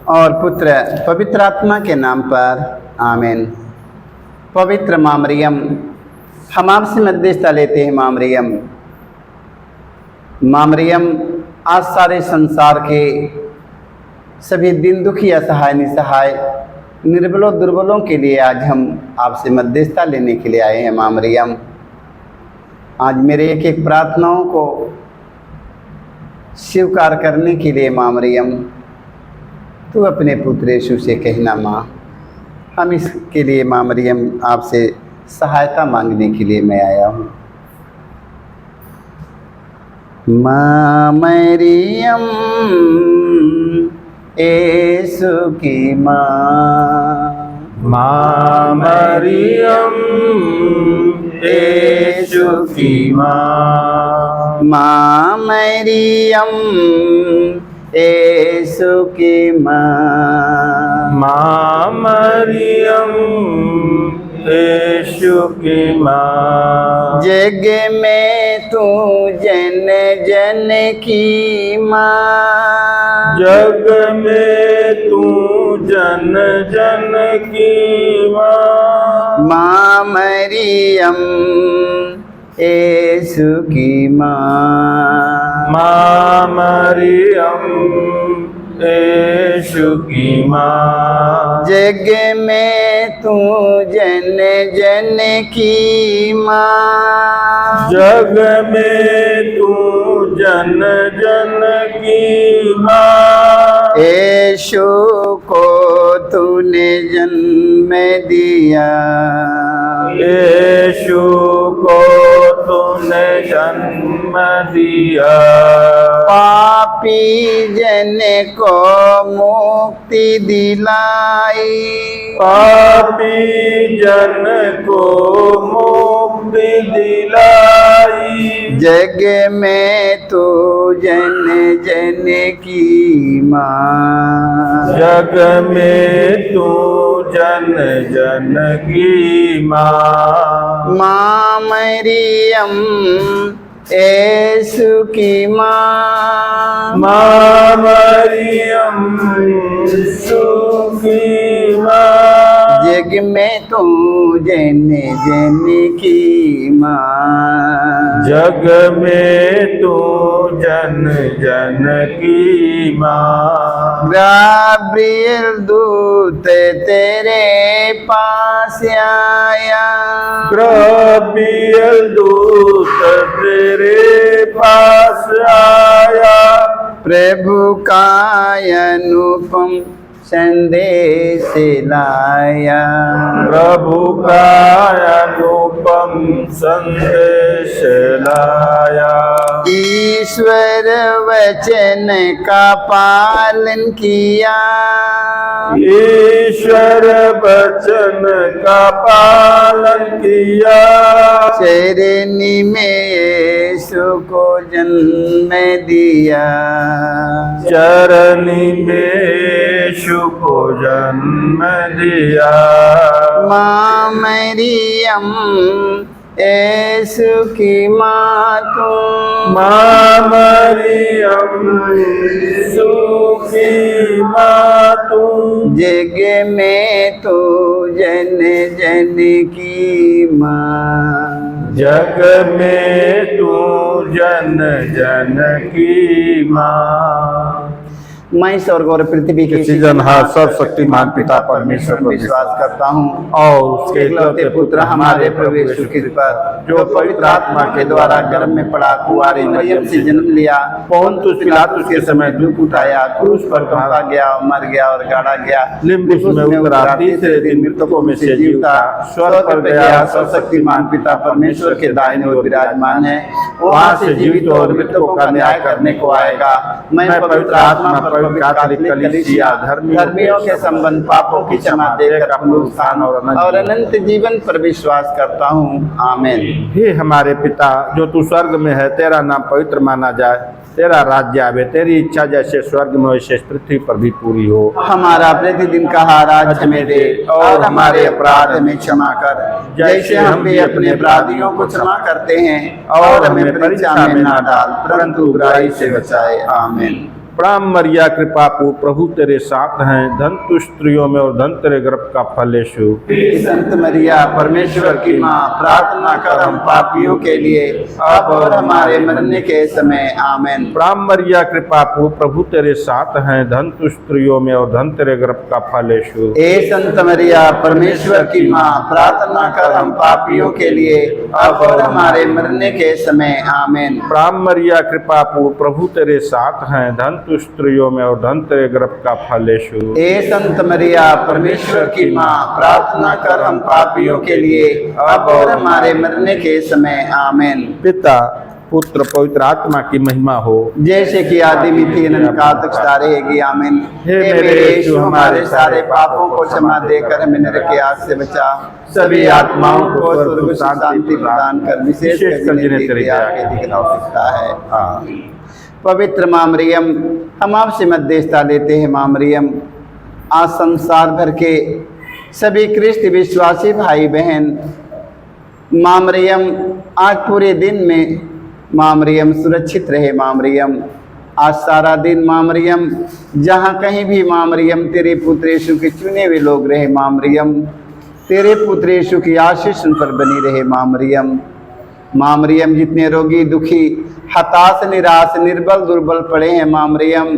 और पुत्र पवित्र आत्मा के नाम पर आमीन। पवित्र माँ मरियम, हम आपसे मध्यस्थता लेते हैं। माँ मरियम, आज सारे संसार के सभी दिन दुखी, असहाय, निसहाय, निर्बलों, दुर्बलों के लिए आज हम आपसे मध्यस्थता लेने के लिए आए हैं। माँ मरियम, आज मेरे एक एक प्रार्थनाओं को स्वीकार करने के लिए माँ मरियम, तू अपने पुत्र यीशु से कहना माँ, हम इसके लिए माँ मरियम आपसे सहायता मांगने के लिए मैं आया हूँ। माँ मरियम, यीशु की माँ, माँ मरियम, यीशु की माँ, माँ मरियम, यीशु की माँ, माँ मरियम, यीशु की माँ, जग में तू जन जन की माँ, जग में तू जन जन की माँ, माँ मरियम, यीशु की माँ, माँ मरियम, यीशु की माँ, जग में तू जन जन की माँ, जग में तू जन जन की माँ, यीशु को तूने जन्म दिया, यीशु को तूने जन्म दिया, पापी जन को मुक्ति दिलाई, पापी जन को मुक्ति दिलाई, जग में तू जन जन की माँ, जग में तू जन जन की माँ, माँ मरियम, यीशु की माँ, माँ मरियम, यीशु की माँ, जग में तू जन जन की माँ, जग में तू जन जन की माँ, गब्रिएल दूत तेरे पास आया, गब्रिएल दूत तेरे पास आया, प्रभु का अनुपम संदेश लाया, प्रभु का अनुपम संदेश लाया, ईश्वर वचन का पालन किया, ईश्वर वचन का पालन किया, शरणी में यीशु को जन्म दिया, चरनी में यीशु को जन्म दिया, माँ मरियम, यीशु की माँ तू, माँ मरियम, यीशु की माँ तू, जग में तू जन जन की माँ, जग में तू जन जन की माँ। मैं स्वर्ग और पृथ्वी के सृजनहार सर्वशक्तिमान पिता परमेश्वर पर विश्वास करता हूँ और उसके एकलौते पुत्र हमारे प्रभु यीशु ख्रिस्त पर, जो पवित्र आत्मा के द्वारा गर्भ में पड़ा, कुंवारी मरियम से जन्म लिया, पोंतुस पिलातुस के समय दुख उठाया, क्रूस पर टंगा गया, मर गया और गाड़ा गया, लिम्बुस में उतरा, तीसरे दिन मृतकों में से जीवता, स्वर्ग पर गया, सर्वशक्तिमान पिता परमेश्वर के दाहिने ओर विराजमान है, वहाँ से जीवित और मृतकों का न्याय करने को आएगा। मैं पवित्र आत्मा पर कलीसिया, धर्मियों के संबंध, पापों की क्षमा देकर पुनरुत्थान और अनंत जीवन पर विश्वास करता हूँ। आमीन। हे हमारे पिता जो तू स्वर्ग में है, तेरा नाम पवित्र माना जाए, तेरा राज्य आवे, तेरी इच्छा जैसे स्वर्ग में वैसे पृथ्वी पर भी पूरी हो। हमारा प्रतिदिन का आहार आज हमें दे, और हमारे अपराध हमें क्षमा कर, जैसे हम भी अपने अपराधियों को क्षमा करते हैं, और हमें परीक्षा में ना डाल, परंतु बुराई से बचाए। आमीन। प्रणाम मरिया कृपा पूर्ण प्रभु तेरे साथ हैं, धन तू स्त्रियों में और धन तेरे गर्भ का फल यीशु। संत मरिया परमेश्वर की माँ, प्रार्थना कर हम पापियों के लिए अब और हमारे मरने के समय आमेन। प्रणाम मरिया कृपा पूर्ण प्रभु तेरे साथ हैं, धन तू स्त्रियों में और धन तेरे गर्भ का फल यीशु। हे संत मरिया परमेश्वर की माँ, प्रार्थना कर हम पापियों के लिए अब और हमारे मरने के समय आमेन। प्रणाम मरिया कृपा पूर्ण प्रभु तेरे साथ हैं, धन तू स्त्रियों में और धन तेरे गर्भ का फल यीशु। हे संत मरिया परमेश्वर की माँ, प्रार्थना कर हम पापियों के लिए अब और हमारे मरने के समय आमेन। पिता पुत्र पवित्र आत्मा की महिमा हो, जैसे कि आदि में थी अनंत काल तक सदा रहेगी आमीन। हे मेरे यीशु, हमारे सारे पापों को क्षमा देकर हमें नरक की आग से बचा, सभी आत्माओं को स्वर्ग शांति प्रदान कर, विशेष कर जिन्हें तेरी दया की अधिक आवश्यकता है। आमीन। पवित्र माँ मरियम, हम आपसे मध्यस्थता लेते हैं। माँ मरियम, आज संसार भर के सभी ख्रिस्त विश्वासी भाई बहन, माँ मरियम आज पूरे दिन में माँ मरियम सुरक्षित रहे। माँ मरियम आज सारा दिन माँ मरियम जहाँ कहीं भी माँ मरियम तेरे पुत्र यीशु के चुने हुए लोग रहे। माँ मरियम तेरे पुत्र यीशु की आशीष उन पर बनी रहे। माँ मरियम, माँ मरियम जितने रोगी दुखी हताश निराश निर्बल दुर्बल पड़े हैं, माँ मरियम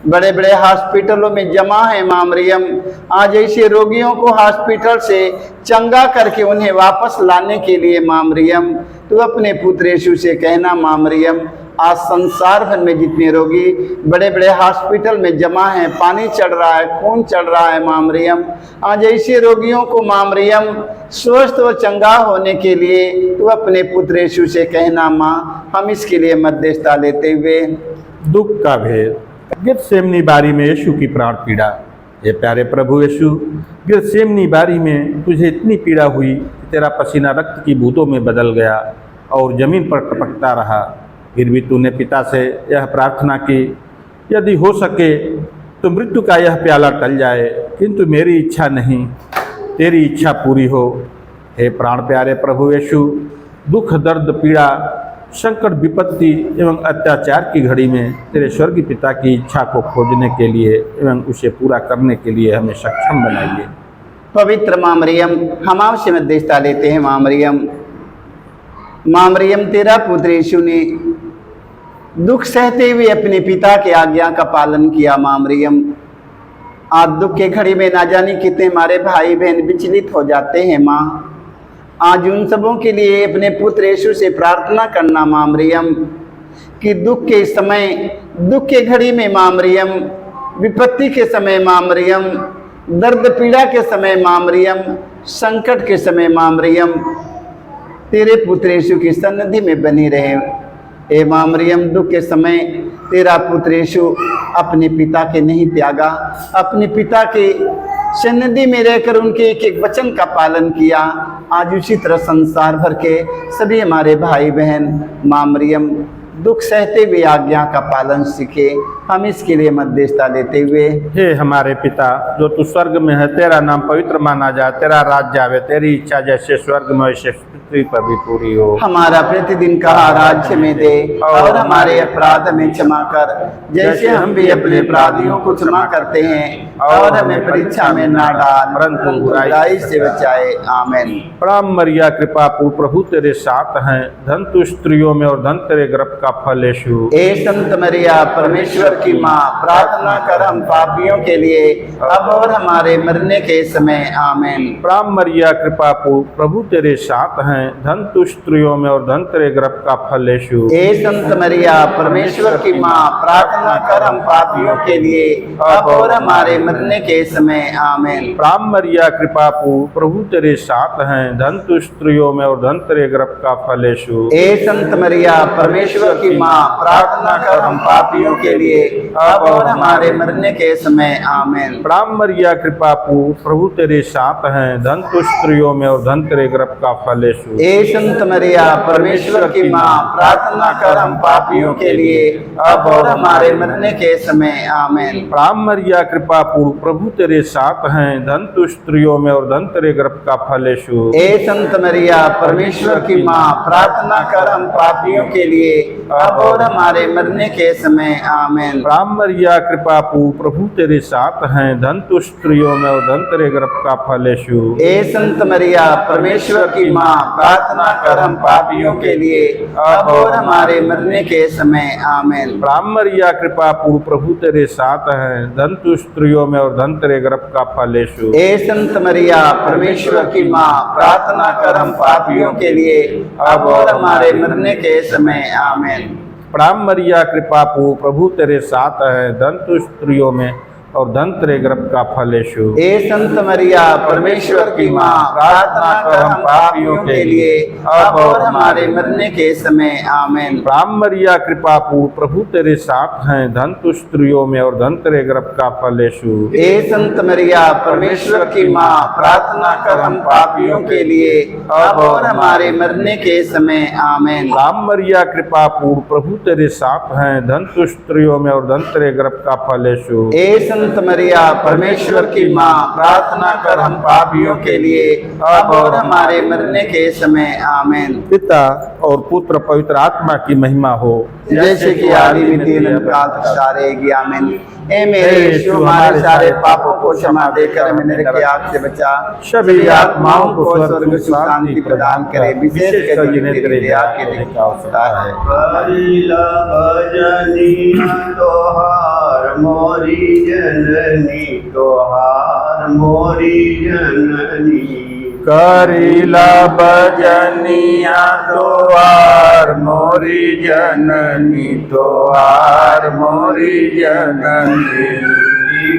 बड़े बड़े हॉस्पिटलों में जमा है। माँ मरियम आज ऐसे रोगियों को हॉस्पिटल से चंगा करके उन्हें वापस लाने के लिए माँ मरियम तू अपने पुत्र यीशु से कहना। माँ मरियम आज संसार भर में जितने रोगी बड़े बड़े हॉस्पिटल में जमा हैं, पानी चढ़ रहा है, खून चढ़ रहा है, माँ मरियम आज ऐसे रोगियों को माँ मरियम स्वस्थ और चंगा होने के लिए तू अपने पुत्र यीशु से कहना। माँ हम इसके लिए मध्यस्थता लेते हुए दुख का भेद। गिरसेमनी बारी में यीशु की प्राण पीड़ा। ये प्यारे प्रभु यीशु, गिरसेमनी बारी में तुझे इतनी पीड़ा हुई कि तेरा पसीना रक्त की बूंदों में बदल गया और जमीन पर टपकता रहा। फिर भी तूने पिता से यह प्रार्थना की, यदि हो सके तो मृत्यु का यह प्याला टल जाए, किंतु मेरी इच्छा नहीं तेरी इच्छा पूरी हो। हे प्राण प्यारे प्रभु यीशु, दुख दर्द पीड़ा संकट विपत्ति एवं अत्याचार की घड़ी में तेरे स्वर्गीय पिता की इच्छा को खोजने के लिए एवं उसे पूरा करने के लिए हमें सक्षम बनाइए। पवित्र माँ मरियम, हम आपसे मध्यस्थता लेते हैं। माँ मरियम, माँ मरियम तेरा पुत्र यीशु ने दुख सहते हुए अपने पिता की आज्ञा का पालन किया। माँ मरियम आज दुख के घड़ी में ना जाने कितने हमारे भाई बहन विचलित हो जाते हैं। माँ आज उन सबों के लिए अपने पुत्र यीशु से प्रार्थना करना। माँ मरियम कि दुख के समय, दुख के घड़ी में माँ मरियम, विपत्ति के समय माँ मरियम, दर्द पीड़ा के समय माँ मरियम, संकट के समय माँ मरियम तेरे पुत्र यीशु की सन्निधि में बनी रहे। हे माँ मरियम, दुख के समय तेरा पुत्र यीशु अपने पिता के नहीं त्यागा, अपने पिता के सन्निधि में रहकर उनके एक एक वचन का पालन किया। आज उसी तरह संसार भर के सभी हमारे भाई बहन माँ मरियम दुख सहते हुए आज्ञा का पालन सीखे। हम इसके लिए मध्यस्थता लेते हुए हे हमारे पिता जो तू स्वर्ग में है, तेरा नाम पवित्र माना जाए, तेरा राज्य आवे, तेरी इच्छा जैसे स्वर्ग में वैसे पृथ्वी पर भी पूरी हो। हमारा प्रतिदिन का राज्य में दे और हमारे अपराध में क्षमा कर, जैसे हम भी अपने अपराधियों को क्षमा करते हैं, और हमें परीक्षा में ना डाल परंतु बुराई से बचाए। आमीन। प्रणाम मरिया कृपा पूर्ण प्रभु तेरे साथ हैं, धन तू स्त्रियों में और धन तेरे गर्भ का फल यीशु। हे संत मरिया परमेश्वर की माँ, प्रार्थना कर हम पापियों के लिए अब और हमारे मरने के समय। आमीन। प्रणाम मरिया कृपा पूर्ण प्रभु तेरे साथ हैं, धन तू स्त्रियों में और धन तेरे गर्भ का फल यीशु। हे संत मरिया परमेश्वर की माँ, प्रार्थना कर हम पापियों के लिए अब और हमारे मरने के समय। आमीन। प्रणाम मरिया कृपा पूर्ण प्रभु तेरे साथ हैं, धन तू स्त्रियों में और धन तेरे गर्भ का फल यीशु। हे संत मरिया परमेश्वर की माँ, प्रार्थना कर हम पापियों के लिए अब और हमारे मरने के समय। आमीन। प्रणाम मरिया कृपा पूर्ण प्रभु तेरे साथ हैं, धन तू स्त्रियों में और धन तेरे गर्भ का फल यीशु। हे संत मरिया परमेश्वर की माँ, प्रार्थना कर हम पापियों के लिए अब और हमारे मरने के समय। आमीन। प्रणाम मरिया कृपा पूर्ण प्रभु तेरे साथ हैं, धन तू स्त्रियों में और धन तेरे गर्भ का फल यीशु। हे संत मरिया परमेश्वर की माँ, प्रार्थना कर हम पापियों के लिए अब और हमारे मरने के समय आमीन। राम मरिया कृपा पू प्रभु तेरे साथ हैं, धन तु स्त्रियों में और धन तेरे गर्भ का फल यीशु। ए संत मरिया परमेश्वर की माँ, प्रार्थना कर हम पापियों के लिए अब और हमारे मरने के समय आमीन। राम मरिया कृपा पू प्रभु तेरे साथ हैं, धन तु स्त्रियों में और धन तेरे गर्भ का फल यीशु। ए संत मरिया परमेश्वर की माँ, प्रार्थना कर हम पापियों के लिए अब और हमारे मरने के समय आमीन। प्रणाम मरिया कृपा पू प्रभु तेरे साथ है, धन तु स्त्रियों में और धन तेरे गर्भ का फल यीशु। ए संत मरिया परमेश्वर की माँ, प्रार्थना कर हम पापियों के लिए अब और हमारे मरने के समय आमीन। प्रणाम मरिया कृपा पू प्रभु तेरे साथ हैं, धन तु स्त्रियों में और धन तेरे गर्भ का फल यीशु। ए संत मरिया परमेश्वर की माँ, प्रार्थना कर हम पापियों के लिए अब और हमारे मरने के समय आमीन। राम मरिया कृपा पू प्रभु तेरे साथ हैं, धन तु स्त्रियों में और धन तेरे गर्भ का फल यीशु। ए संत मरिया परमेश्वर की माँ, प्रार्थना कर हम पापियों के लिए अब और हमारे मरने के समय आमीन। पिता और पुत्र पवित्र आत्मा की महिमा हो, जैसे कि आदि में तीन काल तक सारेगी आमीन। ए मेरे यीशु, हमारे सारे पापों को क्षमा देकर हमें नरक की आग से बचा, सभी आत्माओं को स्वर्ग सुख शांति प्रदान करे, विशेष कर जिन्हें तेरी दया के दिन का अवसर है। तोहार मोरी जननी, तोहार मोरी जननी, करीला भजनिया तोहार मोरी जननी, तोहार मोरी जननी।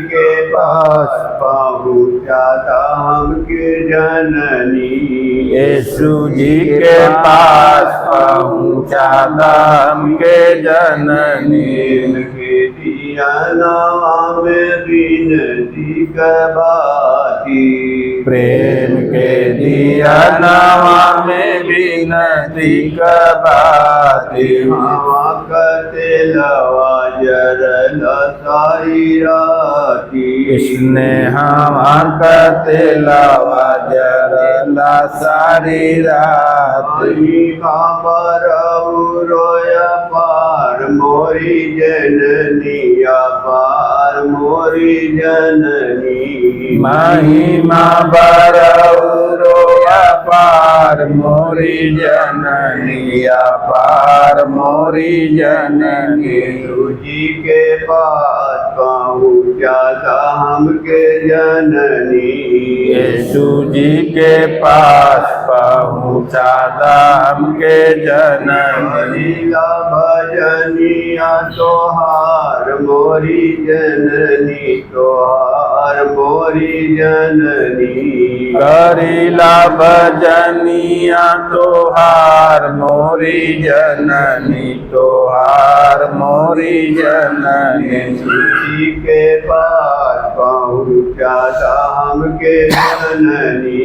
के पास पहुँचा धाम के जननी, यीशु जी के पास पहुँचा धाम के जननी। के दिया नाम बिनती कबाती, प्रेम के दिया नावा में बिनती कबाती। हवा कते लवा जरला सारी राती, इसने हवा कते लवा जरला सारी रात। पर रोया पार मोरी जननिया, पार मोरी जननी। महिमा बरौरोया पार मोरी जननिया, पार मोरी जननी। जी के पास पहुँचा धाम के जननी, यीशु जी के पास पहुँचा धाम के जननी। भजनिया तोहार मोरी जननी, तोहार मोरी जननी। करीला भजनिया तोहार मोरी जननी, तोहार मोरी जननी। जी के पास पहुँचा धाम के जननी,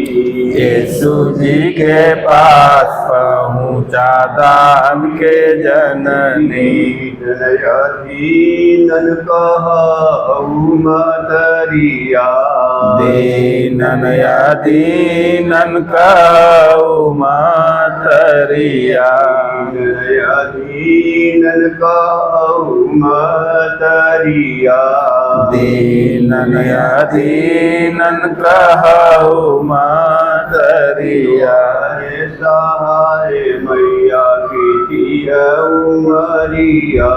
यीशु जी के पास पहुँचा धाम के जननी। दीनन कहू मतरिया, दीनन दीनन कहू मतरिया। दीनन कहू मतरिया, दीनन दीनन कहू मतरिया। सहाय मैया की उमरिया,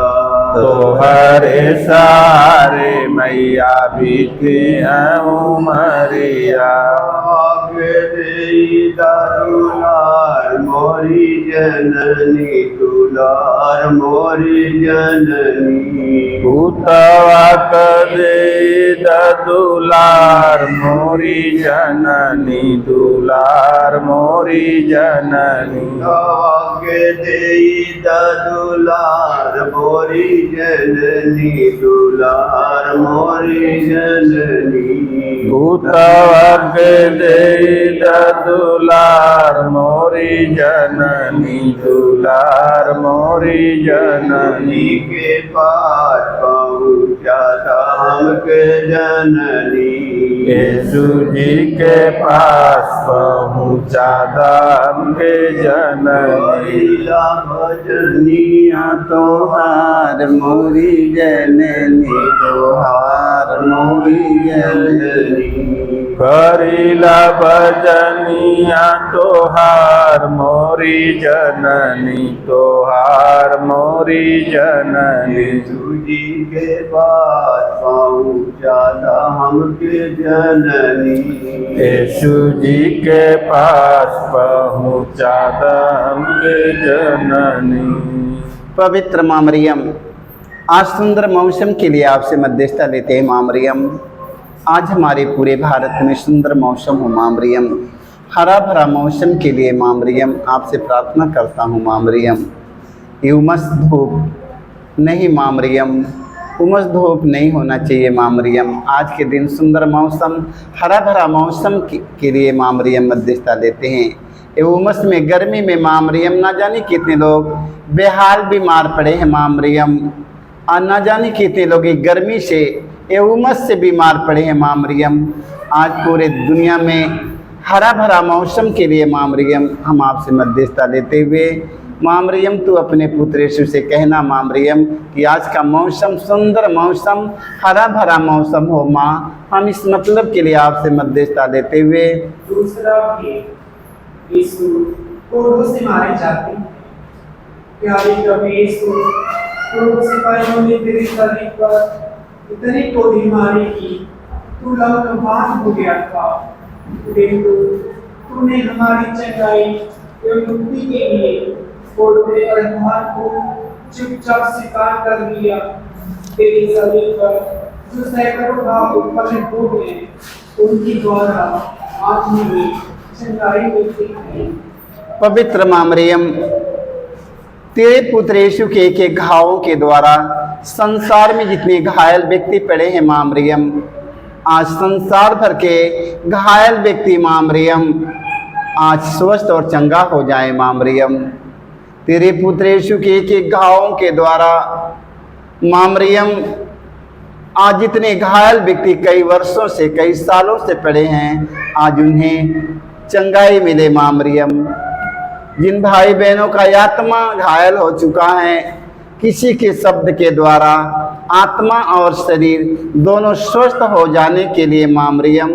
तोहरे सारे मैया बीती उमरिया। दुलार मोरी जननी, दुलार मोरी जननी। भूतवा कदे दुलार मोरी जननी, दुलार मोरी जननी। के दे दुलार मोरी जननी, दुलार मोरी जननी। भूतवा कदे दुलार मोरी जननी, दुलार मोरी जननी। के पास पहुँचा धाम के जननी, यीशु जी के पास पहुँचा दाम के जननी। भजनिया तोहार मोरी जननी, तोहार मोरी जननी। करीला भजनिया तोहार मोरी जननी, तोहार मोरी जननी। यीशु जी के पास पहुँचा धाम के जननी। यीशु जी के पास पहुँचा दाम के जननी। पवित्र माँ मरियम, आज सुंदर मौसम के लिए आपसे मध्यस्थता लेते हैं माँ मरियम। आज हमारे पूरे भारत में सुंदर मौसम हो माँ मरियम, हरा भरा मौसम के लिए माँ मरियम आपसे प्रार्थना करता हूँ माँ मरियम। ये उमस धूप नहीं माँ मरियम, उमस धूप नहीं होना चाहिए माँ मरियम। आज के दिन सुंदर मौसम, हरा भरा मौसम के लिए माँ मरियम मध्यस्थता लेते हैं। ये उमस में, गर्मी में माँ मरियम ना जाने कितने लोग बेहाल बीमार पड़े हैं माँ मरियम। और ना जाने कितने लोग गर्मी से, ये उमस से बीमार पड़े हैं माँ मरियम। आज पूरे दुनिया में हरा भरा मौसम के लिए माँ मरियम हम आपसे मध्यस्थता लेते हुए, माँ मरियम तू अपने पुत्र यीशु से कहना माँ मरियम कि आज का मौसम सुंदर मौसम, हरा भरा मौसम हो माँ। हम इस मतलब के लिए आपसे मध्यस्थता लेते हुए। दूसरा भी यीशु कोड़ों से मारे जाते, प्यारे प्रभु यीशु, कोड़ों सिपाहियों ने तेरी शरीर पर इतनी कोड़ी मारी कि तू लहूलुहान हो गया था। परंतु तूने हमारी चंगाई एवं मुक्ति के लिए कोड़े और हाथ को चुपचाप स्वीकार कर लिया। तेरी शरीर पर जो सैकड़ों घाव उत्पन्न हो गए, उनकी द्वारा आज हमें चंगाई मिलती है। पवित्र माँ मरियम, तेरे पुत्र यीशु के एक घावों के द्वारा संसार में जितने घायल व्यक्ति पड़े हैं माँ मरियम, आज संसार भर के घायल व्यक्ति माँ मरियम आज स्वस्थ और चंगा हो जाए माँ मरियम। तेरे पुत्र यीशु के एक घावों के द्वारा माँ मरियम, आज जितने घायल व्यक्ति कई वर्षों से, कई सालों से पड़े हैं, आज उन्हें चंगाई मिले माँ मरियम। जिन भाई बहनों का आत्मा घायल हो चुका है, किसी के शब्द के द्वारा आत्मा और शरीर दोनों स्वस्थ हो जाने के लिए माँ मरियम,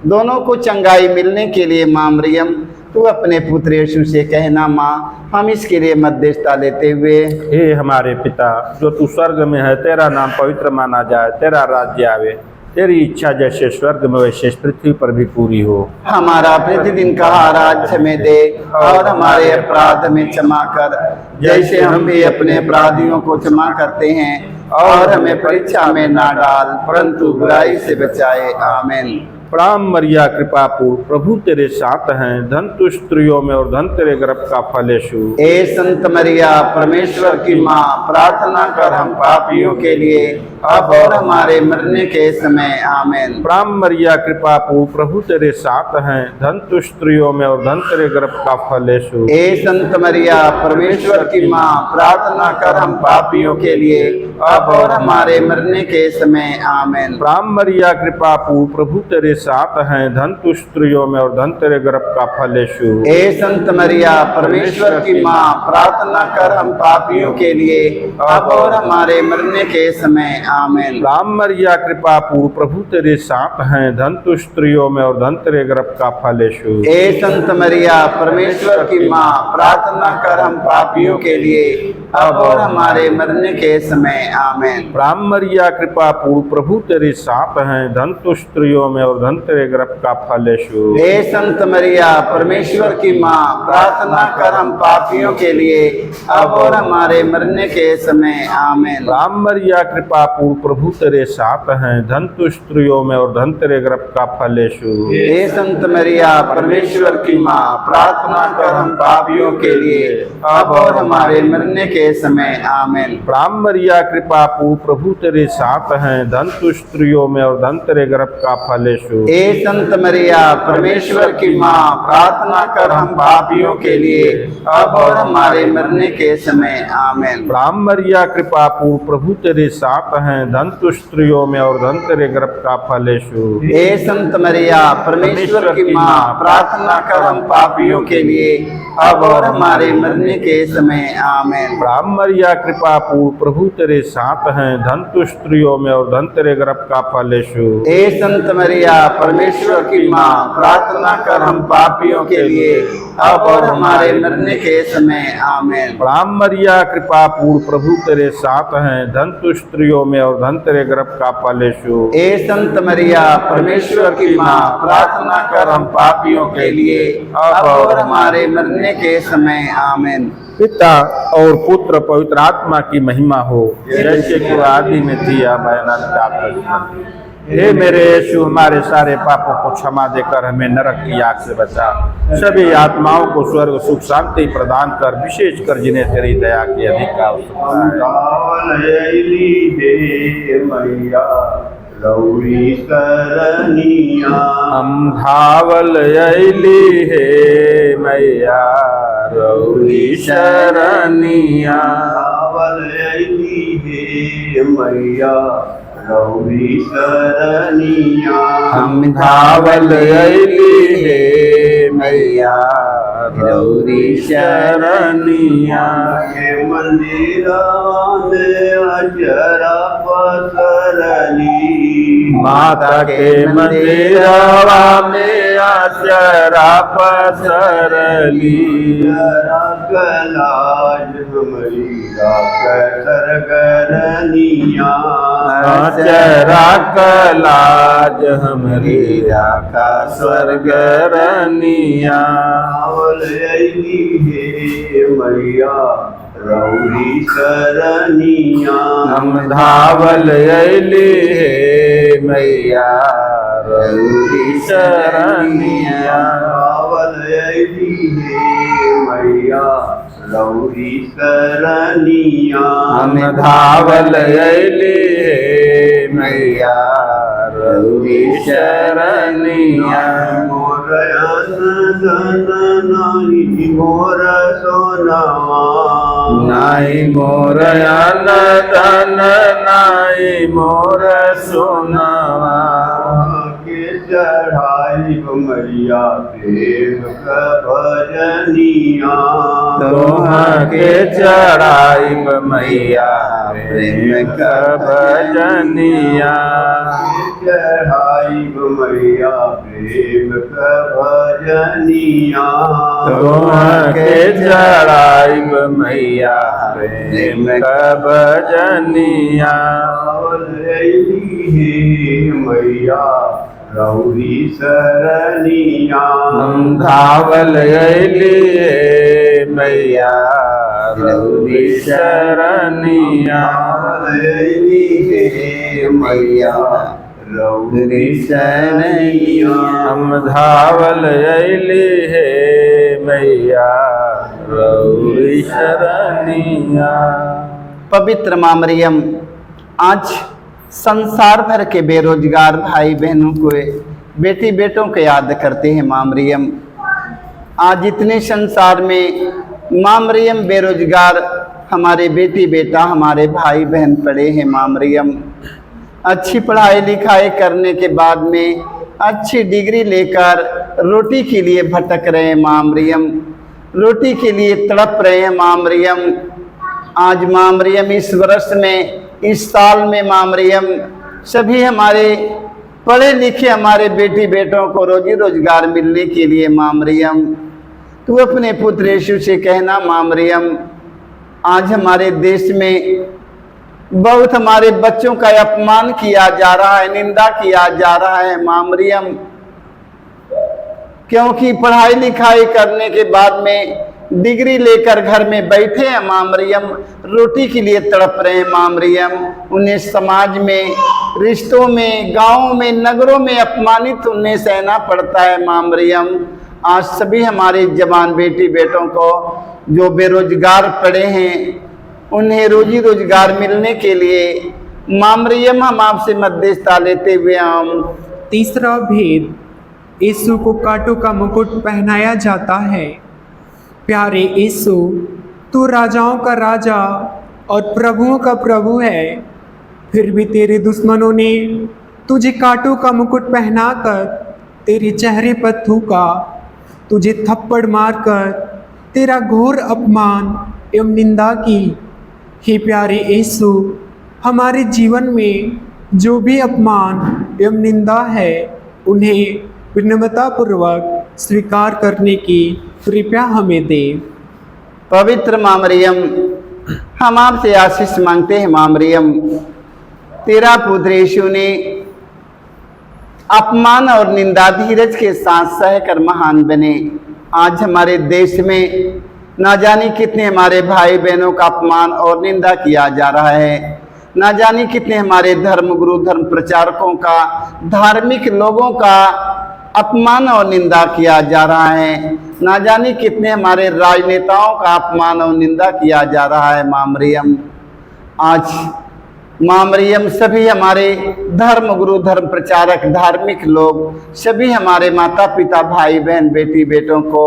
दोनों को चंगाई मिलने के लिए माँ मरियम तू अपने पुत्र यीशु से कहना माँ। हम इसके लिए मध्यस्थता लेते हुए। हे हमारे पिता जो तू स्वर्ग में है, तेरा नाम पवित्र माना जाए, तेरा राज्य आवे, तेरी इच्छा जैसे स्वर्ग में वैसे पृथ्वी पर भी पूरी हो। हमारा प्रतिदिन का आहार हमें दे, और हमारे अपराध में क्षमा कर जैसे हम भी अपने अपराधियों को क्षमा करते हैं, और हमें परीक्षा में ना डाल परंतु बुराई से बचाए। आमीन। प्रणाम मरिया कृपा पूर्ण, प्रभु तेरे साथ हैं, धन तू स्त्रियों में और धन तेरे गर्भ का फल यीशु। ए संत मरिया परमेश्वर की माँ, प्रार्थना कर हम पापियों के लिए अब और हमारे मरने के समय। आमीन। प्रणाम मरिया कृपा पूर्ण, प्रभु तेरे साथ हैं, धन तू स्त्रियों में और धन तेरे गर्भ का फल यीशु। ए संत मरिया परमेश्वर की माँ, प्रार्थना कर हम पापियों के लिए अब और हमारे मरने के समय। आमीन। प्रणाम मरिया कृपा पूर्ण, प्रभु तेरे साथ हैं, धन तू स्त्रियों में और धन तेरे गर्भ का फल यीशु। ए संत मरिया परमेश्वर की माँ, प्रार्थना कर हम पापियों के लिए अब और हमारे मरने के समय। आमीन। प्रणाम मरिया कृपा पूर्ण, प्रभु तेरे साथ हैं, धन तू स्त्रियों में और धन तेरे गर्भ का फल यीशु। ए संत मरिया परमेश्वर की माँ, प्रार्थना कर हम पापियों के लिए अब और हमारे मरने के समय। आमीन। प्रणाम मरिया कृपा पूर्ण, प्रभु तेरे साथ हैं, धन तू स्त्रियों में और धन तेरे गर्भ का फल यीशु। हे संत मरिया परमेश्वर की माँ, प्रार्थना कर हम पापियों के लिए अब और हमारे मरने के समय। आमीन। प्रणाम मरिया कृपा पूर्ण, प्रभु तेरे साथ हैं, धन तू स्त्रियों में और धन तेरे गर्भ का फल यीशु। हे संत मरिया परमेश्वर की माँ, प्रार्थना कर हम पापियों के लिए अब और हमारे मरने के के समय आमीन। प्रणाम मरिया कृपा पू प्रभु तेरे साथ हैं, धन तु स्त्रियों में और धन तेरे गर्भ का फल यीशु। हे संत मरिया परमेश्वर की माँ, प्रार्थना कर हम पापियों के लिए अब और हमारे मरने के समय आमीन। प्रणाम मरिया कृपा पू प्रभु तेरे साथ हैं, धन तु स्त्रियों में और धन तेरे गर्भ का फल यीशु। हे संत मरिया परमेश्वर की माँ, प्रार्थना कर हम पापियों के लिए अब और हमारे मरने के समय आमीन। प्रणाम मरिया कृपा पू प्रभु तेरे साथ हैं, धन तु स्त्रियों में और धन तेरे गर्भ का फल यीशु। हे संत मरिया परमेश्वर की माँ, प्रार्थना कर हम पापियों के लिए अब और हमारे मरने के समय आमीन। प्रणाम मरिया कृपा पूर्ण प्रभु तेरे साथ हैं, धन तु स्त्रियों में और धन तेरे गर्भ का फल यीशु। हे संत मरिया परमेश्वर की माँ, प्रार्थना कर हम पापियों के लिए अब और हमारे मरने के समय आमीन। पिता और पुत्र पवित्र आत्मा की महिमा हो, जैसे कि आदि में थी अब अनंत। हे मेरे यीशु, हमारे सारे पापों को क्षमा देकर हमें नरक की आग से बचा, सभी आत्माओं को स्वर्ग सुख शांति प्रदान कर, विशेष कर जिन्हें तेरी दया की अधिक आवश्यकता है। हम धावल अइली हे मैया रौरी शरणिया, धावल अइली हे मैया रौरी शरणिया। हम धावल अइली हे मैया रौरी शरणिया। के मंदिरा में अजरा पसरली, माता के मंदिरवा में आचरा पसरली। कलाज हमारी सरगरनिया, आचरा कलाज हमरी राखा स्वर्गरनिया। धावल अइली हे मैया रौरी शरणिया। हम धावल अइली हे मैया रौरी शरणिया। धावल अइली हे मैया रौरी शरणिया। हम धावल अइली हे मैया रौरी शरणिया। मोर अनदन नाही मोर सोनवा, नाई मोर अनदन नाई मोर सोनवा। के चढ़ाई मैया प्रेम का भजनिया। तोहा के चढ़ाई मैया प्रेम का भजनिया। चढ़ाई मैया प्रेम का भजनिया। तोहा के चढ़ाई मैया प्रेम का भजनिया। धावल अइली हे मैया रौरी शरणिया। हम धावल अइली हे मैया रौरी शरणिया। धावल अइली हे मैया रौरी शरणिया। हम धावल अइली हे मैया रौरी शरणिया। पवित्र माँ मरियम आज संसार भर के बेरोजगार भाई बहनों को, बेटी बेटों को याद करते हैं। माँ मरियम आज इतने संसार में माँ मरियम बेरोजगार, हमारे बेटी बेटा हमारे भाई बहन पढ़े हैं। माँ मरियम अच्छी पढ़ाई लिखाई करने के बाद में अच्छी डिग्री लेकर रोटी के लिए भटक रहे हैं। माँ मरियम रोटी के लिए तड़प रहे हैं। माँ मरियम आज माँ मरियम इस वर्ष में, इस साल में माँ मरियम सभी हमारे पढ़े लिखे हमारे बेटी बेटों को रोजी रोजगार मिलने के लिए माँ मरियम तू अपने पुत्र यीशु से कहना। माँ मरियम आज हमारे देश में बहुत हमारे बच्चों का अपमान किया जा रहा है, निंदा किया जा रहा है। माँ मरियम क्योंकि पढ़ाई लिखाई करने के बाद में डिग्री लेकर घर में बैठे हैं। माँ मरियम रोटी के लिए तड़प रहे हैं। माँ मरियम उन्हें समाज में, रिश्तों में, गाँव में, नगरों में अपमानित उन्हें सहना पड़ता है। माँ मरियम आज सभी हमारे जवान बेटी बेटों को जो बेरोजगार पड़े हैं, उन्हें रोजी रोजगार मिलने के लिए माँ मरियम हम आपसे मध्यस्थता लेते हुए हम तीसरा भेद, यीशु को कांटों का मुकुट पहनाया जाता है। प्यारे यीशु, तू राजाओं का राजा और प्रभुओं का प्रभु है, फिर भी तेरे दुश्मनों ने तुझे कांटों का मुकुट पहनाकर तेरे चेहरे पर थूका, तुझे थप्पड़ मारकर तेरा घोर अपमान एवं निंदा की। हे प्यारे यीशु, हमारे जीवन में जो भी अपमान एवं निंदा है उन्हें विनम्रतापूर्वक स्वीकार करने की कृपया हमें दे। पवित्र माँ मरियम, हम आपसे आशीष मांगते हैं। माँ मरियम, तेरा पुत्र यीशु ने अपमान और निंदा धीरज के साथ सहकर महान बने। आज हमारे देश में ना जाने कितने हमारे भाई बहनों का अपमान और निंदा किया जा रहा है। ना जाने कितने हमारे धर्म गुरु धर्म प्रचारकों का, धार्मिक लोगों का अपमान और निंदा किया जा रहा है। ना जाने कितने हमारे राजनेताओं का अपमान और निंदा किया जा रहा है। माँ मरियम, आज माँ मरियम सभी हमारे धर्म गुरु धर्म प्रचारक धार्मिक लोग, सभी हमारे माता पिता भाई बहन बेटी बेटों को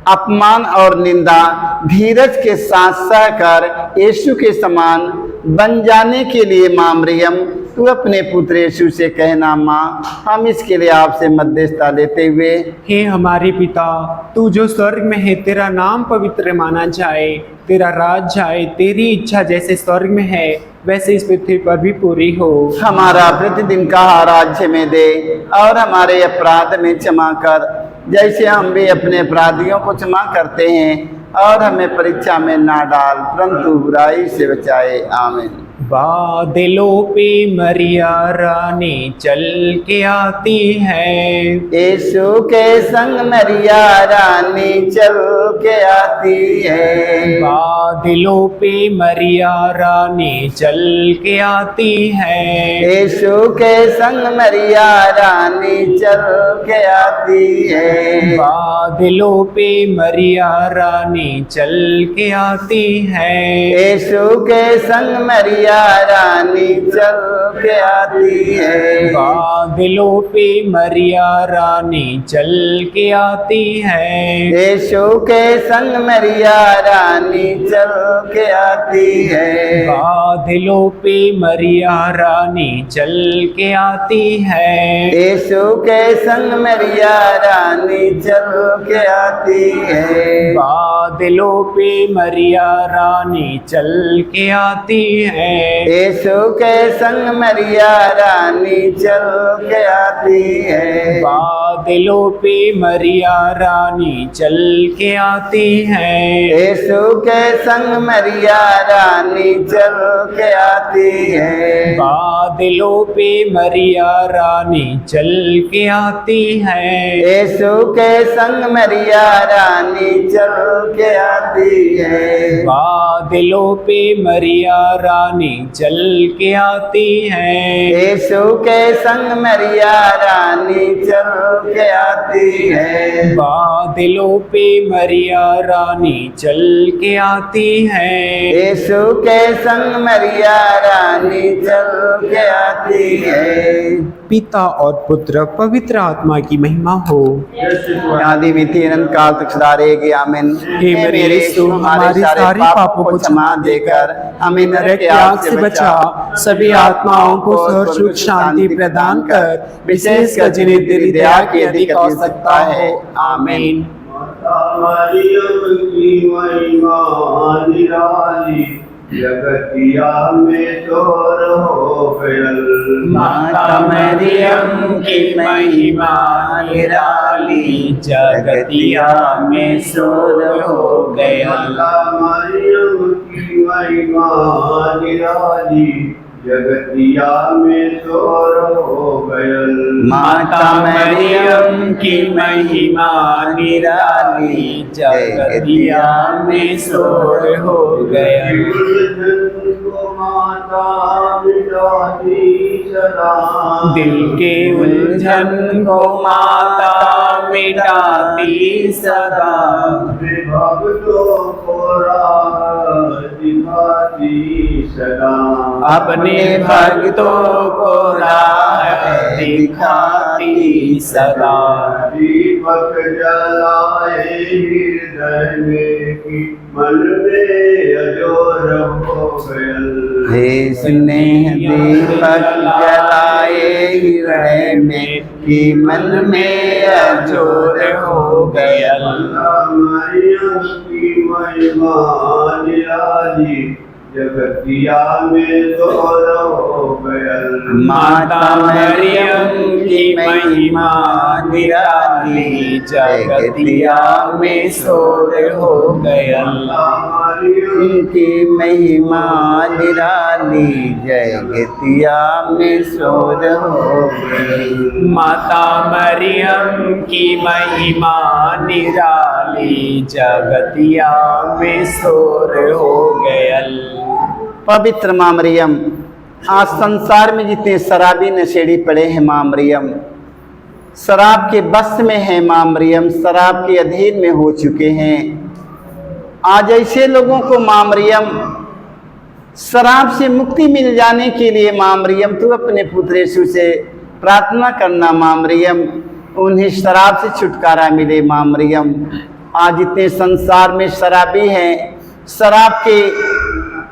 अपमान और निंदा धीरज के साथ सहकर यीशु के समान बन जाने के लिए माँ मरियम, तू अपने पुत्र यीशु से कहना। माँ, हम इसके लिए आपसे मध्यस्थता लेते हुए हे हमारे पिता, तू जो स्वर्ग में है, तेरा नाम पवित्र माना जाए, तेरा राज जाए, तेरी इच्छा जैसे स्वर्ग में है वैसे इस पृथ्वी पर भी पूरी हो। हमारा प्रतिदिन का आहार आज हमें दे और हमारे अपराध में क्षमा कर, जैसे हम भी अपने अपराधियों को क्षमा करते हैं, और हमें परीक्षा में ना डाल परंतु बुराई से बचाए। आमीन। बादलों पे मरिया रानी चल के आती है, यीशु के संग मरिया रानी चल के आती है। बादलों पे मरिया रानी चल के आती है, यीशु के संग मरिया रानी चल के आती है। बादलों पे मरिया रानी चल के आती है, यीशु के संग मरिया रानी चल के आती है। बादलों पे मरिया रानी चल के आती है, यीशु के संग मरिया रानी चल के आती है। बादलों पे मरिया रानी चल के आती है, यीशु के संग मरिया रानी चल के आती है। बादलों पे मरिया रानी चल के आती है, यीशु के संग मरिया रानी चल के आती है। बादलों पे मरिया रानी चल के आती है, यीशु के संग मरिया रानी चल के आती है। बादलों पे मरिया रानी चल के आती है, यीशु के संग मरिया रानी चल के आती है। बादलों पे मरिया रानी चल के आती है, यीशु के संग मरिया रानी चल के आती है। बादलों पे मरिया रानी चल के आती है, यीशु के संग मरिया रानी चल के आती है। पिता और पुत्र पवित्र आत्मा की महिमा हो। आदि मिति अनंत काल तक सदा रहेगी। आमीन। हे मेरे यीशु, हमारे सारे पापों को क्षमा देकर हमें नरक की आग से बचा, सभी आत्माओं को स्वर्ग सुख शांति प्रदान कर, विशेषकर जिन्हें तेरी दया की अधिक आवश्यकता है। आमीन। माता मरियम की महिमा निराली, जगतिया में शोर हो गयल। माता मरियम की महिमा निराली, जगतिया में शोर हो गया। माता मरियम की महिमा निराली, जगतिया में शोर हो गयल। माता मरियम की महिमा निराली, जगतिया में शोर हो गया। दिल के उलझन को माता मिटाती सदा, भक्तों को राह दिखा दिखाती सदा। अपने भक्तों को राह दिखाती सदा। दीपक जलाए हृदय में कि मन में अजोर हो गयल। हे स्नेह दीपक जलाए हृदय में कि मन में अजोर हो गयल। मरियम की महिमा निराली जगतिया में शोर हो गयल। माता मरियम की महिमा निराली जगतिया में शोर हो गयल। उनकी महिमा निराली जगतिया में शोर हो गई। माता मरियम की महिमा निराली जगतिया में शोर हो गयल। पवित्र माँ मरियम, आज संसार में जितने शराबी नशेड़ी पड़े हैं माँ मरियम, शराब के बस में है माँ मरियम, शराब के अधीन में हो चुके हैं। आज ऐसे लोगों को माँ मरियम शराब से मुक्ति मिल जाने के लिए माँ मरियम तू अपने पुत्र यीशु से प्रार्थना करना माँ मरियम, उन्हें शराब से छुटकारा मिले माँ मरियम। आज इतने संसार में शराबी हैं, शराब के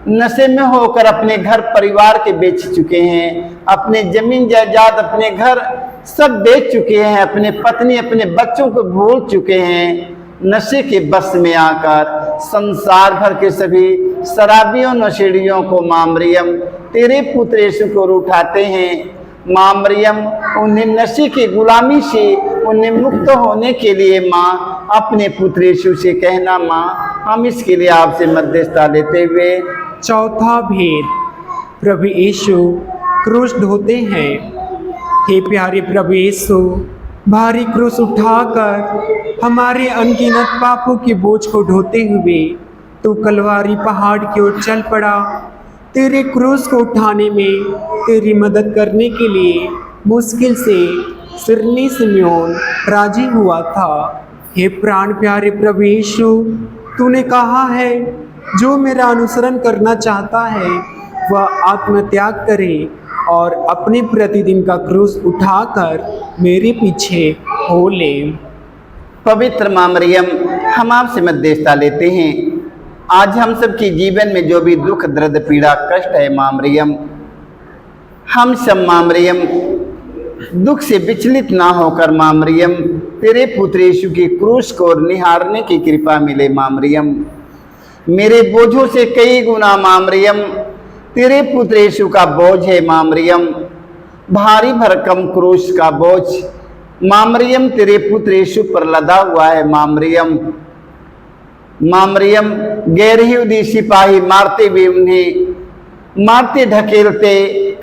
नशे में होकर अपने घर परिवार के बेच चुके हैं, अपने जमीन जायदाद अपने घर सब बेच चुके हैं, अपने पत्नी अपने बच्चों को भूल चुके हैं। नशे के बस में आकर संसार भर के सभी शराबियों नशेड़ियों को माँ मरियम तेरे पुत्र यीशु को उठाते हैं। माँ मरियम उन्हें नशे की गुलामी से उन्हें मुक्त होने के लिए माँ अपने पुत्र यीशु से कहना माँ, हम इसके लिए आपसे मध्यस्थता लेते हुए। चौथा भेद, प्रभु यीशु क्रूस ढोते हैं। हे प्यारे प्रभु यीशु, भारी क्रूस उठाकर हमारे अनगिनत पापों के बोझ को ढोते हुए तो कलवारी पहाड़ की ओर चल पड़ा। तेरे क्रूस को उठाने में तेरी मदद करने के लिए मुश्किल से सिरनी सिमोन राजी हुआ था। हे प्राण प्यारे प्रभु यीशु, तूने कहा है जो मेरा अनुसरण करना चाहता है वह आत्मत्याग करे और अपने प्रतिदिन का क्रूस उठाकर मेरे पीछे हो ले। पवित्र माँ मरियम, हम आपसे मध्यस्थता लेते हैं। आज हम सबके जीवन में जो भी दुख दर्द पीड़ा कष्ट है माँ मरियम, हम सब माँ मरियम दुख से विचलित ना होकर माँ मरियम तेरे पुत्र यीशु के क्रूस को निहारने की कृपा मिले माँ मरियम। मेरे बोझों से कई गुना माँ मरियम तेरे पुत्र यीशु का बोझ है माँ मरियम, भारी भरकम क्रूस का बोझ माँ मरियम तेरे पुत्र यीशु पर लदा हुआ है माँ मरियम। माँ मरियम गैर यहूदी सिपाही मारते हुए उन्हें मारते ढकेलते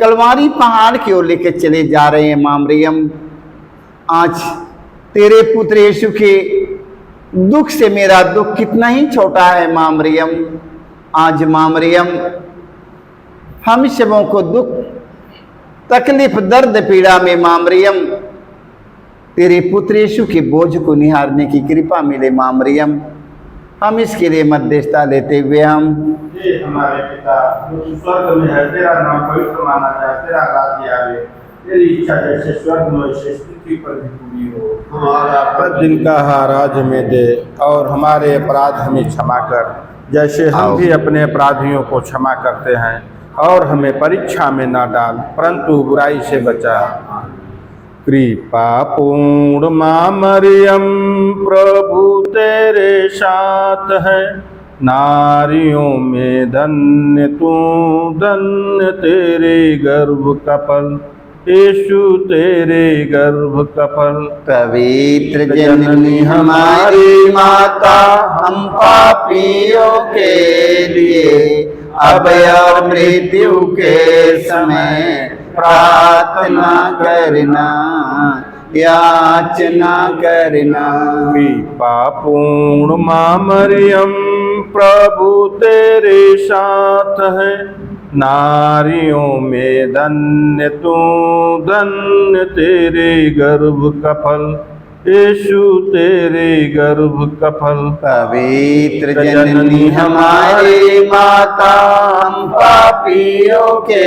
कलवारी पहाड़ की ओर लेकर चले जा रहे हैं माँ मरियम। आज तेरे पुत्र यीशु के दुख से मेरा दुख कितना ही छोटा है माँ मरियम। आज माँ मरियम हम सबों को दुख तकलीफ दर्द पीड़ा में माँ मरियम तेरे पुत्र यीशु के बोझ को निहारने की कृपा मिले माँ मरियम। हम इसके लिए मध्यस्थता लेते हुए हम हे हमारे पिता जो स्वर्ग में है, तेरा नाम पवित्र माना जाए, तेरा राज्य आवे, तेरी इच्छा जैसे स्वर्ग में वैसे पृथ्वी पर भी पूरी हो। हमारा प्रतिदिन का आहार आज हमें दे और हमारे अपराध हमें क्षमा कर जैसे हम भी अपने अपराधियों को क्षमा करते हैं, और हमें परीक्षा में न डाल परंतु बुराई से बचा। कृपा पूर्ण माँ मरियम प्रभु तेरे साथ है, नारियों में धन्य तू, धन्य तेरे गर्भ का फल, यीशु तेरे गर्भ का फल। पवित्र जननी हमारी माता, हम पापियों के लिए अब और मृत्यु के समय प्रार्थना करना, याचना करना। कृपा पूर्ण माँ मरियम प्रभु तेरे साथ है, नारियों में धन्य तू, धन्य तेरे गर्भ का फल, यीशु तेरे गर्भ का फल। पवित्र जननी हमारी माता, हम पापियों के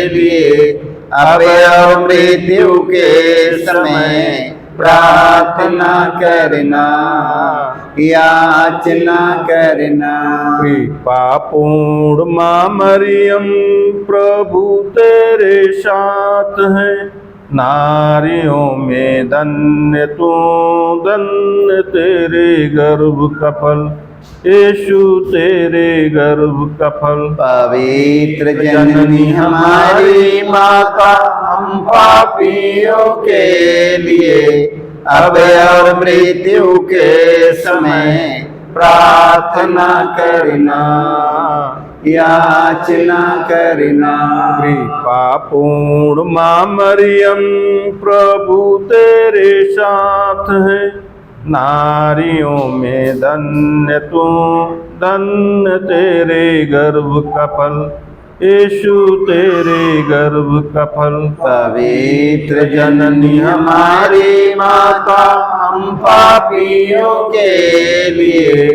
लिए अब और मृत्यु के समय प्रार्थना करना, याचना करना। कृपा पूर्ण माँ मरियम, प्रभु तेरे साथ है, नारियों में धन्य तू, धन्य तेरे गर्भ का फल, यीशु तेरे गर्भ का फल। पवित्र जननी हमारी माता, हम पापियों के लिए अब और मृत्यु के समय प्रार्थना करना, याचना करना। कृपा पूर्ण माँ मरियम, प्रभु तेरे साथ है, नारियों में धन्य तू, धन्य तेरे गर्भ का फल, यीशु तेरे गर्भ का फल। पवित्र जननी हमारी माता, हम पापियों के लिए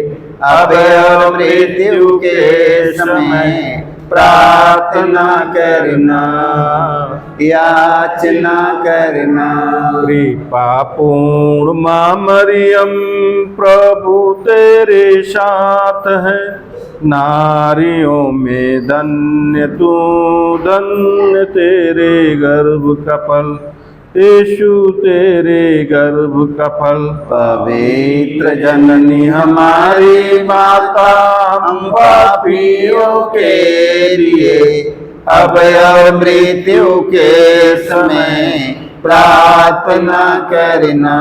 अब और मृत्यु के समय प्रार्थना करना, याचना करना। कृपा पूर्ण माँ मरियम, प्रभु तेरे साथ है, नारियों में धन्य तू, धन्य तेरे गर्भ का फल, यीशु तेरे गर्भ का फल। पवित्र जननी हमारी माता, हम पापियों के लिए अब और मृत्यु के समय प्रार्थना करना,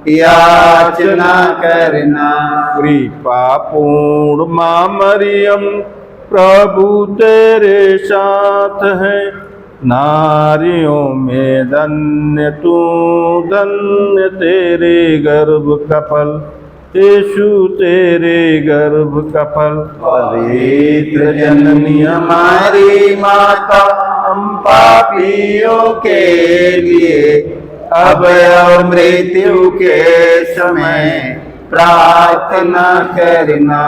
याचना करना। कृपा पूर्ण माँ मरियम, प्रभु तेरे साथ है, नारियों में धन्य तू, धन्य तेरे गर्भ का फल, यीशु तेरे गर्भ का फल। पवित्र जननी हमारी माता, हम पापियों के लिए अब और मृत्यु के समय प्रार्थना करना,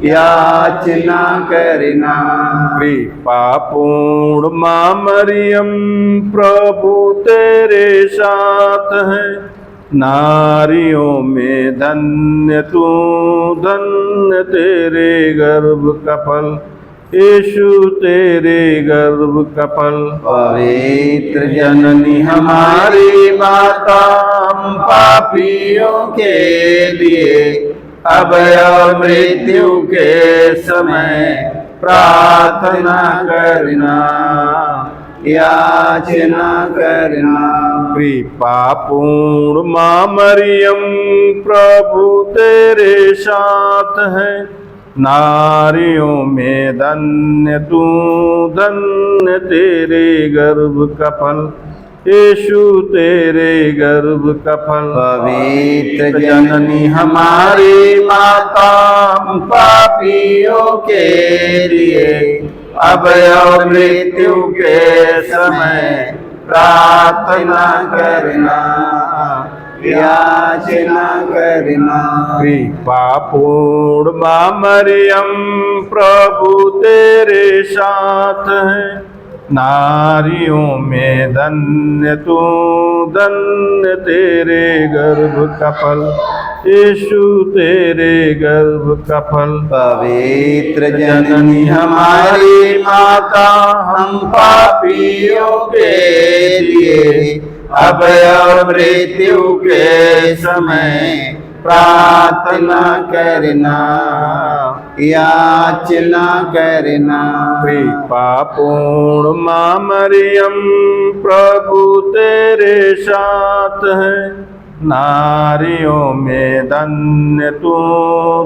याचना करना। कृपा पूर्ण माँ मरियम, प्रभु तेरे साथ है, नारियों में धन्य तू, धन्य तेरे गर्भ का फल, यीशु तेरे गर्भ का फल। पवित्र जननी हमारी माता, हम पापियों के लिए अब और मृत्यु के समय प्रार्थना करना, याचना करना। कृपा पूर्ण माँ मरियम, प्रभु तेरे साथ है, नारियों में धन्य तू, धन्य तेरे गर्भ का फल, यीशु तेरे गर्भ का फल। पवित्र जननी हमारी माता, हम पापियों के लिए अब और मृत्यु के समय प्रार्थना करना, याचना करना। कृपा पूर्ण माँ मरियम, प्रभु तेरे साथ है, नारियों में धन्य तू, धन्य तेरे गर्भ का फल, यीशु तेरे गर्भ का फल। पवित्र जननी हमारी माता, हम पापियों के लिए अब और मृत्यु के समय प्रार्थना करना, याचना करना। कृपा पूर्ण माँ मरियम, प्रभु तेरे साथ है, नारियों में धन्य तू,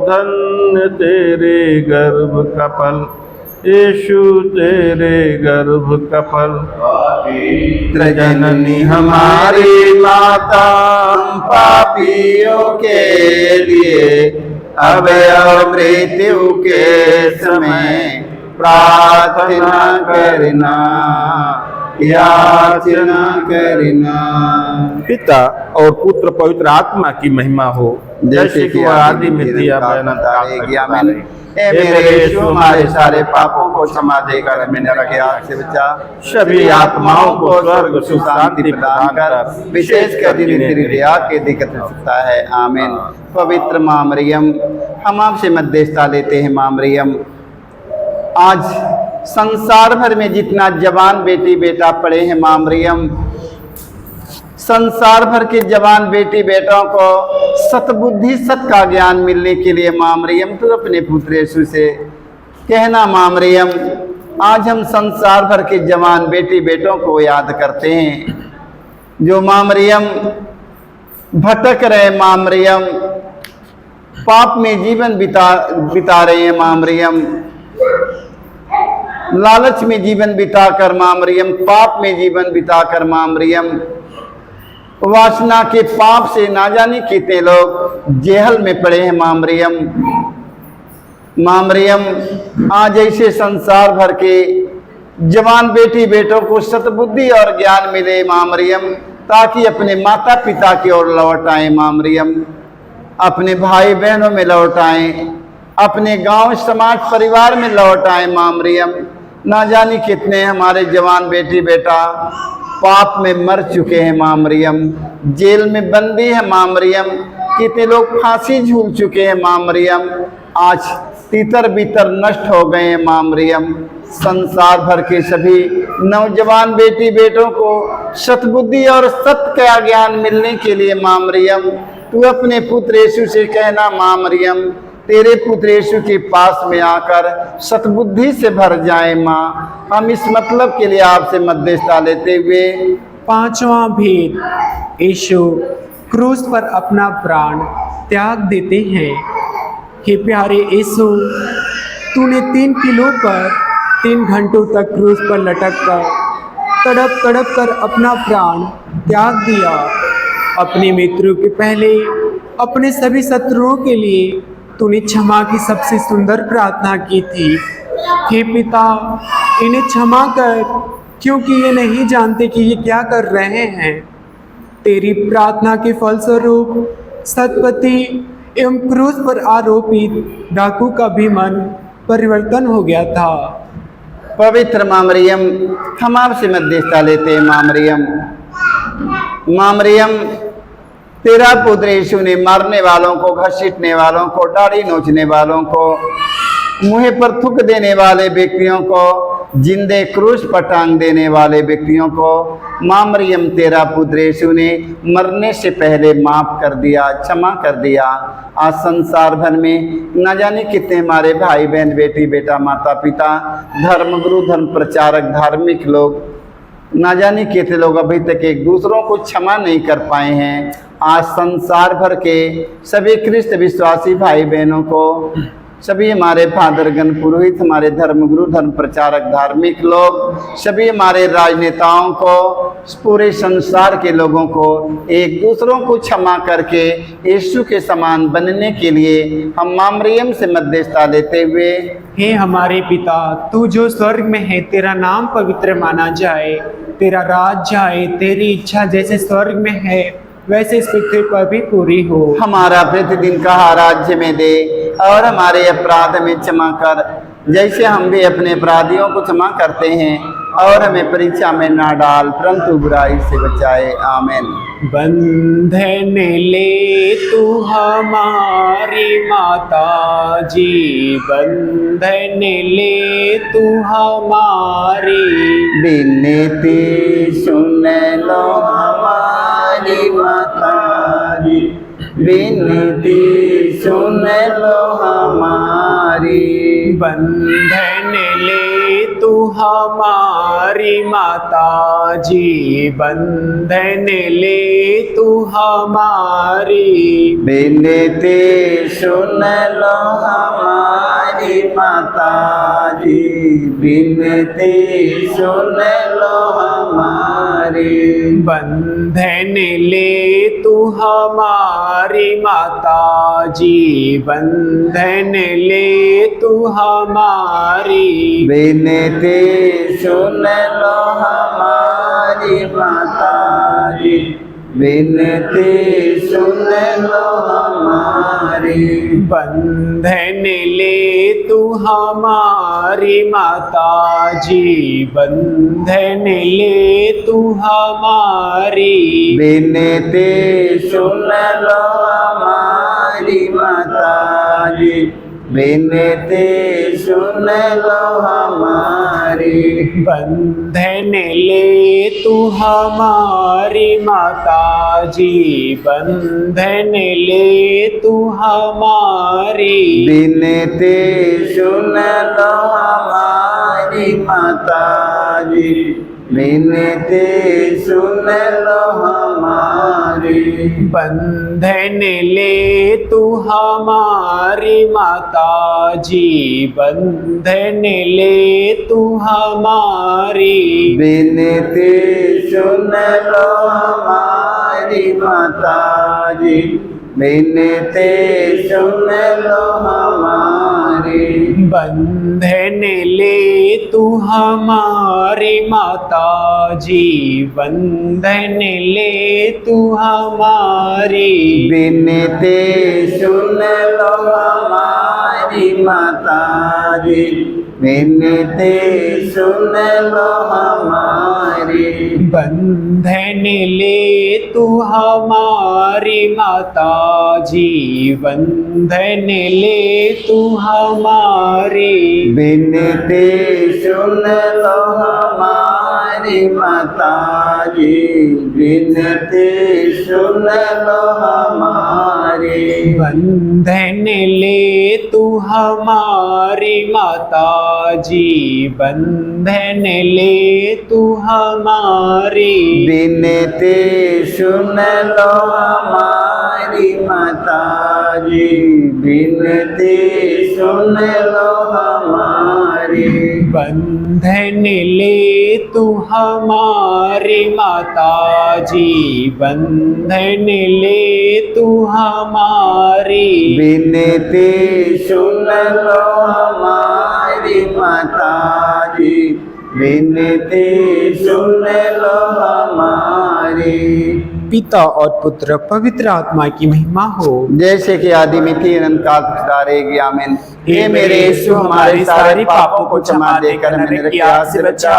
धन्य तेरे गर्भ का फल, यीशु तेरे गर्भ का फल। पवित्र जननी हमारी माता, हम पापियों के लिए अब और मृत्यु के समय प्रार्थना करना, याचना करना। पिता और पुत्र पवित्र आत्मा की महिमा हो, जैसे कि वह आदि में थी, अब अनंत काल तक आमीन। हे मेरे यीशु, हमारे सारे पापों को क्षमा देकर हमें नरक की आग से बचा, सभी आत्माओं को स्वर्ग सुख शांति प्रदान कर, विशेष कर जिन्हें तेरी दया की दिक्कत हो सकता है। आमीन। पवित्र माँ मरियम, हम आपसे मध्यस्थता लेते हैं। माँ मरियम, आज संसार भर में जितना जवान बेटी बेटा पड़े हैं, माँ मरियम, संसार भर के जवान बेटी बेटों को सतबुद्धि सत का ज्ञान मिलने के लिए माँ मरियम तू अपने पुत्र यीशु से कहना। माँ मरियम, आज हम संसार भर के जवान बेटी बेटों को याद करते हैं जो माँ मरियम भटक रहे, माँ मरियम पाप में जीवन बिता रहे हैं, माँ मरियम लालच में जीवन बिताकर, माँ मरियम पाप में जीवन बिताकर, माँ मरियम वासना के पाप से ना जाने कितने लोग जेहल में पड़े हैं। माँ मरियम, माँ मरियम, आज ऐसे संसार भर के जवान बेटी बेटों को सतबुद्धि और ज्ञान मिले माँ मरियम, ताकि अपने माता पिता की ओर लौट आए। माँ मरियम, अपने भाई बहनों में लौट आए, अपने गांव समाज परिवार में लौट आए। माँ मरियम, ना जाने कितने हमारे जवान बेटी बेटा पाप में मर चुके हैं। माँ मरियम, जेल में बंदी है। माँ मरियम, कितने लोग फांसी झूल चुके हैं। माँ मरियम, आज तीतर बीतर नष्ट हो गए हैं। माँ मरियम, संसार भर के सभी नौजवान बेटी बेटों को सतबुद्धि और सत्य का ज्ञान मिलने के लिए माँ मरियम तू अपने पुत्र यीशु से कहना। माँ मरियम, तेरे पुत्र यीशु के पास में आकर सतबुद्धि से भर जाए। माँ, हम इस मतलब के लिए आपसे मध्यस्थता लेते हुए पांचवा भेद, यीशु क्रूस पर अपना प्राण त्याग देते हैं। हे प्यारे यीशु, तूने 3 किलो पर 3 घंटों तक क्रूस पर लटक कर तड़प तड़प कर अपना प्राण त्याग दिया। अपनी मृत्यु के पहले अपने सभी शत्रुओं के लिए तूने क्षमा की सबसे सुंदर प्रार्थना की थी। हे पिता, इन्हें क्षमा कर, क्योंकि ये नहीं जानते कि ये क्या कर रहे हैं। तेरी प्रार्थना के फलस्वरूप सतपति एवं क्रूस पर आरोपित डाकू का भी मन परिवर्तन हो गया था। पवित्र माँ मरियम, हम आपसे मध्यस्थता लेते हैं। माँ मरियम, माँ मरियम, तेरा पुत्र यीशु ने मारने वालों को, घसीटने वालों को, दाढ़ी नोचने वालों को, मुँह पर थूक देने वाले व्यक्तियों को, जिंदे क्रूस पर टांग देने वाले व्यक्तियों को माँ मरियम तेरा पुत्र यीशु ने मरने से पहले माफ कर दिया, क्षमा कर दिया। आज संसार भर में न जाने कितने हमारे भाई बहन, बेटी बेटा, माता पिता, धर्मगुरु, धर्म प्रचारक, धार्मिक लोग, ना जाने कितने लोग अभी तक एक दूसरों को क्षमा नहीं कर पाए हैं। आज संसार भर के सभी ख्रिस्त विश्वासी भाई बहनों को, सभी हमारे फादरगण, पुरोहित, हमारे धर्मगुरु, धर्म प्रचारक, धार्मिक लोग, सभी हमारे राजनेताओं को, पूरे संसार के लोगों को एक दूसरों को क्षमा करके यीशु के समान बनने के लिए हम माँ मरियम से मध्यस्थता लेते हुए, हे हमारे पिता, तू जो स्वर्ग में है, तेरा नाम पवित्र माना जाए, तेरा राज आए, तेरी इच्छा जैसे स्वर्ग में है वैसे इस पृथ्वी पर भी पूरी हो। हमारा प्रतिदिन का राज्य में दे और हमारे अपराध में क्षमा कर, जैसे हम भी अपने अपराधियों को क्षमा करते हैं, और हमें परीक्षा में ना डाल परंतु बुराई से बचाए। आमीन। बंधन ले तू हमारी माता जी, बंधन ले तू हमारी, विनती सुन लो हमारी माता जी, विनती सुन लो हमारी। बंधन ले तू हमारी माता जी, बंधन ले तू हमारी, विनती सुन लो हमारी माता जी, विनती सुन लो हमारी। बंधन ले तू हमारी माता जी, बंधन ले तू हमारी, विनती सुन लो हमारी हमारी माता जी, विनती सुन लो हमारी। बंधन ले तू हमारी माता जी, बंधन ले तू हमारी। विनती सुन लो हमारी माता जी, विनती सुन लो हमारी। बंधन ले तू हमारी माता जी, बंधन ले तू हमारी। विनती सुन लो हमारी माता जी, विनती सुन लो हमारी। बंधन ले तू हमारी माता जी, बंधन ले तू हमारी। विनती सुन लो हमारी माता जी, विनती सुन लो हमारी। बंधन ले तू हमारी माता जी, बंधन ले तू हमारी। विनती सुन लो हमारी माता जी, विनती सुन लो हमारी। बंधन ले तू हमारी माता जी, बंधन ले तू हमारी। विनती सुन लो हमारी माता जी, विनती सुन लो हमारी। बंधन ले तू हमारी माता जी, बंधन ले तू हमारी। विनती सुन लो हमारी माता जी, विनती सुन लो हमारी। बंधन ले तू हमारी माता जी, बंधन ले तू हमारी। विनती सुन लो हमारी माता जी, विनती सुन लो हमारी। पिता और पुत्र पवित्र आत्मा की महिमा हो, जैसे कि आदि में थी अनंत काल रहेगी। आमीन। हे मेरे यीशु, हमारे सारे पापों को क्षमा देकर हमें नरक की आग से बचा,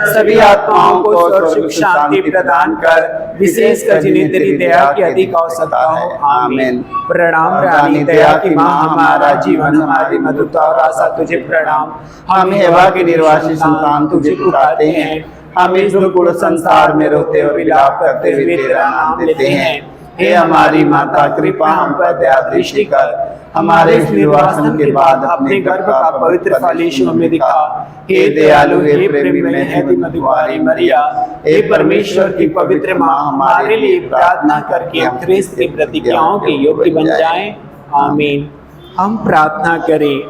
सभी आत्माओं को स्वर्ग शांति प्रदान कर, विशेषकर जिन्हें तेरी दया की अधिक आवश्यकता हो। आमीन। प्रणाम रानी दया की माँ, हमारा जीवन हमारी मधुरता और आशा तुझे प्रणाम। हम हेवा के निर्वासी संतान तुझे पुकारते हैं, हम इस दुर्गुण संसार में रोते और विलाप करते हुए तेरा नाम लेते हैं। हे हमारी माता, कृपा हम पर दया दृष्टि कर, हमारे इस निर्वासन के बाद अपने गर्भ का पवित्र फल यीशु में दिखा। हे दयालु, हे प्रेमी में है मधुवारी मरिया, हे परमेश्वर की पवित्र माँ, हमारे लिए प्रार्थना करके हम ख्रिस्त की प्रतिज्ञाओं के योग्य बन जाएं। आमीन। हम प्रार्थना करें।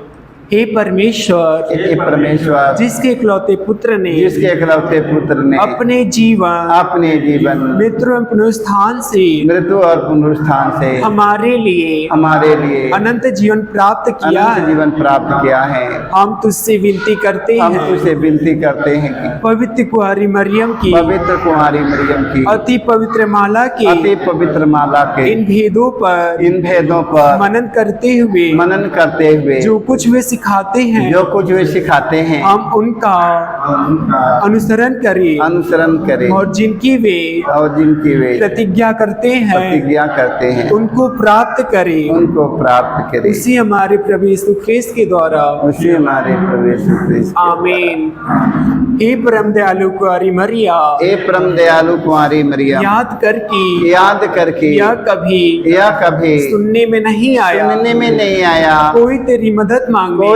हे परमेश्वर, हे परमेश्वर, जिसके इकलौते पुत्र ने जिसके इकलौते पुत्र ने अपने जीवन मृत्यु और पुनरुत्थान से मृत्यु और पुनरुत्थान से हमारे लिए अनंत जीवन प्राप्त किया है, जीवन प्राप्त किया है, हम तुझसे विनती करते हम हैं, तुझसे विनती करते हैं कि पवित्र कुंवारी मरियम की अति पवित्र माला के इन भेदों पर मनन करते हुए जो कुछ वे सिखाते हैं हम उनका अनुसरण करें और जिनकी वे प्रतिज्ञा करते हैं उनको प्राप्त करें उसी हमारे प्रभु यीशु ख्रिस्त के द्वारा। आमीन। हे परम दयालु कुंवारी मरिया, याद करके यह कभी सुनने में नहीं आया कोई तेरी मदद मांगने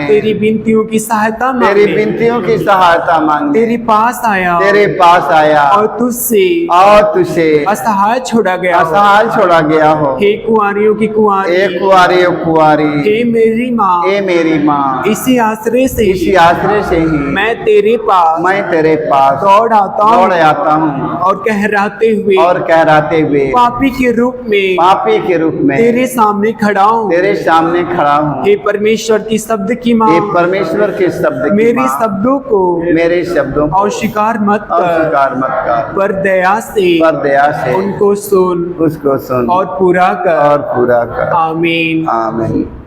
तेरी विनतियों की सहायता मांगने तेरे पास आया और तुझसे असहाय छोड़ा गया हो। हे कुंवारियों की कुंवारी, हे मेरी माँ, इसी आश्रय से ही मैं तेरे पास दौड़ आता हूँ और कहराते हुए पापी के रूप में तेरे सामने खड़ा हूँ। हे परमेश्वर की शब्द की ये माँ परमेश्वर के शब्द की मेरे माँ, शब्दों को मेरे शब्दों को अस्वीकार मत कर, अस्वीकार मत कर, पर दया से उनको उनको सुन उसको सुन और पूरा कर। और पूरा कर। आमीन। आमीन।